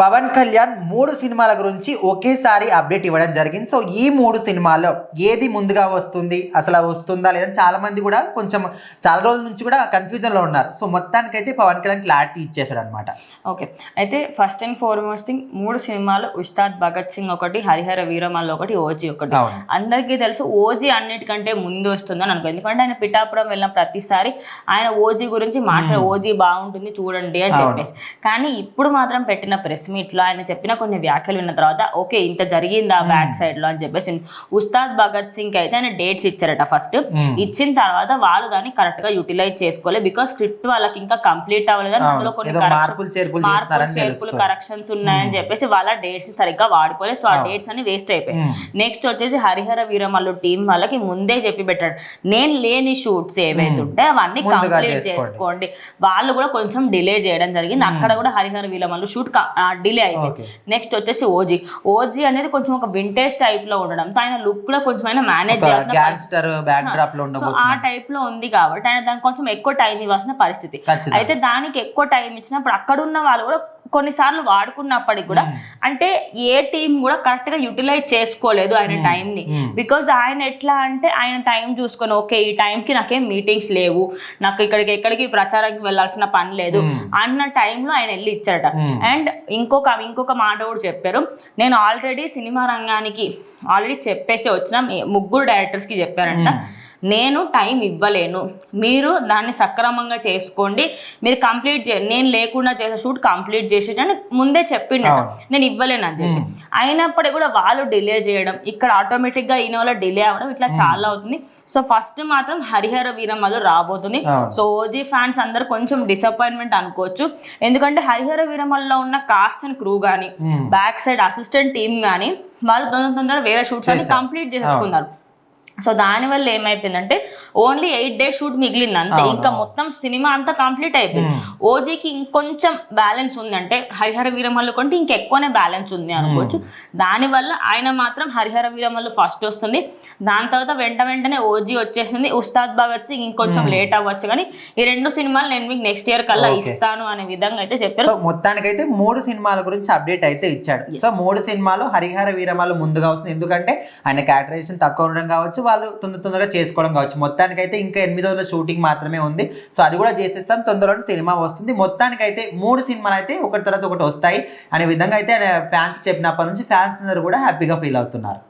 పవన్ కళ్యాణ్ 3 సినిమాల గురించి ఒకేసారి అప్డేట్ ఇవ్వడం జరిగింది. సో ఈ 3 సినిమాల్లో ఏది ముందుగా వస్తుంది, అసలు వస్తుందా లేదని చాలా మంది కూడా చాలా రోజుల నుంచి కూడా కన్ఫ్యూజన్లో ఉన్నారు. సో మొత్తానికైతే పవన్ కళ్యాణ్ క్లారిటీ ఇచ్చేసాడు అనమాట. ఓకే, అయితే ఫస్ట్ అండ్ ఫార్మోస్ట్ థింగ్ 3 సినిమాలు ఉస్తాద్ భగత్ సింగ్ ఒకటి, హరిహర వీరమల్లు ఒకటి, ఓజీ ఒకటి. అందరికీ తెలుసు ఓజీ అన్నిటికంటే ముందు వస్తుందని అనుకో, ఎందుకంటే ఆయన పిఠాపురం వెళ్ళిన ప్రతిసారి ఆయన ఓజీ గురించి ఓజీ బాగుంటుంది చూడండి అని చెప్పేసి. కానీ ఇప్పుడు మాత్రం పెట్టిన ప్రెస్ మీట్లో ఆయన చెప్పిన కొన్ని వ్యాఖ్యలు విన్న తర్వాత ఓకే ఇంత జరిగిందా బ్యాక్ సైడ్ లో అని చెప్పేసి ఉస్తాద్ భగత్ సింగ్ అయితే ఆయన డేట్స్ ఇచ్చారట. ఫస్ట్ ఇచ్చిన తర్వాత వాళ్ళు దాన్ని కరెక్ట్ గా యూటిలైజ్ చేసుకోలేదు, బికాస్ స్క్రిప్ట్ వాళ్ళకి ఇంకా కంప్లీట్ అవ్వలేదు, అందులో కొన్ని మార్పులు చేర్పులు కరెక్షన్స్ ఉన్నాయని చెప్పేసి వాళ్ళ డేట్స్ సరిగ్గా వాడుకోలేదు. సో ఆ డేట్స్ అన్ని వేస్ట్ అయిపోయాయి. నెక్స్ట్ వచ్చేసి హరిహర వీరమల్లు టీం వాళ్ళకి ముందే చెప్పి పెట్టాడు, నేను లేని షూట్స్ ఏవైతే ఉంటే అవన్నీ కంప్లీట్ చేసుకోండి. వాళ్ళు కూడా కొంచెం డిలే చేయడం జరిగింది. అక్కడ కూడా హరిహర వీరమల్లు షూట్ డిలే అయిపోయింది. నెక్స్ట్ వచ్చేసి ఓజీ అనేది కొంచెం ఒక వింటేజ్ టైప్ లో ఉండడంతో ఆయన లుక్ కూడా కొంచెం ఆయన మేనేజ్ చేయాల్సిన ఆ టైప్ లో ఉంది కాబట్టి ఆయన దానికి కొంచెం ఎక్కువ టైం ఇవ్వాల్సిన పరిస్థితి. అయితే దానికి ఎక్కువ టైం ఇచ్చినప్పుడు అక్కడ ఉన్న వాళ్ళు కూడా కొన్నిసార్లు వాడుకున్నప్పటికి కూడా అంటే ఏ టీం కూడా కరెక్ట్ గా యూటిలైజ్ చేసుకోలేదు ఆయన టైం ని. బికాజ్ ఆయన ఎట్లా అంటే ఆయన టైం చూసుకొని ఓకే ఈ టైంకి నాకేం మీటింగ్స్ లేవు, నాకు ఎక్కడికి ప్రచారానికి వెళ్ళాల్సిన పని లేదు అన్న టైంలో ఆయన వెళ్ళి ఇచ్చారట. అండ్ ఇంకొక మాట కూడా చెప్పారు, నేను ఆల్రెడీ సినిమా రంగానికి చెప్పేసి వచ్చిన 3 డైరెక్టర్స్ కి చెప్పారంట, నేను టైం ఇవ్వలేను, మీరు దాన్ని సక్రమంగా చేసుకోండి, మీరు కంప్లీట్ చేయండి, నేను లేకుండా చేసే షూట్ కంప్లీట్ చేసేటని ముందే చెప్పిండ, నేను ఇవ్వలేను అని చెప్పి. అయినప్పటికీ కూడా వాళ్ళు డిలే చేయడం, ఇక్కడ ఆటోమేటిక్గా ఈయన వల్ల డిలే అవ్వడం ఇట్లా చాలా అవుతుంది. సో ఫస్ట్ మాత్రం హరిహర వీరమల్లు రాబోతుంది. సో ఓజీ ఫ్యాన్స్ అందరు కొంచెం డిసప్పాయింట్మెంట్ అనుకోవచ్చు, ఎందుకంటే హరిహర వీరమల్లులో ఉన్న కాస్ట్ అండ్ క్రూ కానీ బ్యాక్ సైడ్ అసిస్టెంట్ టీమ్ కానీ వాళ్ళు తొందర వేరే షూట్స్ అన్ని కంప్లీట్ చేసుకున్నారు. సో దానివల్ల ఏమైపోయిందంటే ఓన్లీ 8 days షూట్ మిగిలింది అంతే, ఇంకా మొత్తం సినిమా అంతా కంప్లీట్ అయిపోయింది. ఓజీకి ఇంకొంచెం బ్యాలెన్స్ ఉంది, అంటే హరిహర వీరమల్లు కంటే ఇంకెక్కువనే బ్యాలెన్స్ ఉంది అనుకోవచ్చు. దానివల్ల ఆయన మాత్రం హరిహర వీరమల్లు ఫస్ట్ వస్తుంది, దాని తర్వాత వెంటనే ఓజీ వచ్చేసింది. ఉస్తాద్ భగత్ సింగ్ ఇంకొంచెం లేట్ అవ్వచ్చు, కానీ ఈ 2 సినిమాలు నేను మీకు నెక్స్ట్ ఇయర్ కల్లా ఇస్తాను అనే విధంగా అయితే చెప్పారు. మొత్తానికైతే 3 సినిమాల గురించి అప్డేట్ అయితే ఇచ్చాడు. సో 3 సినిమాలు హరిహర వీరమల్లు ముందుగా వస్తుంది, ఎందుకంటే ఆయన క్యాటరేషన్ తక్కువ ఉండడం కావచ్చు, వాళ్ళు తొందరగా చేసుకోవడం కావచ్చు. మొత్తానికైతే ఇంకా 8 రోజుల షూటింగ్ మాత్రమే ఉంది. సో అది కూడా చేసేస్తాం, తొందరలో సినిమా వస్తుంది. మొత్తానికైతే 3 సినిమాలు అయితే ఒకటి తర్వాత ఒకటి వస్తాయి అనే విధంగా అయితే ఫ్యాన్స్ చెప్పినప్పటి నుంచి ఫ్యాన్స్ అందరూ కూడా హ్యాపీగా ఫీల్ అవుతున్నారు.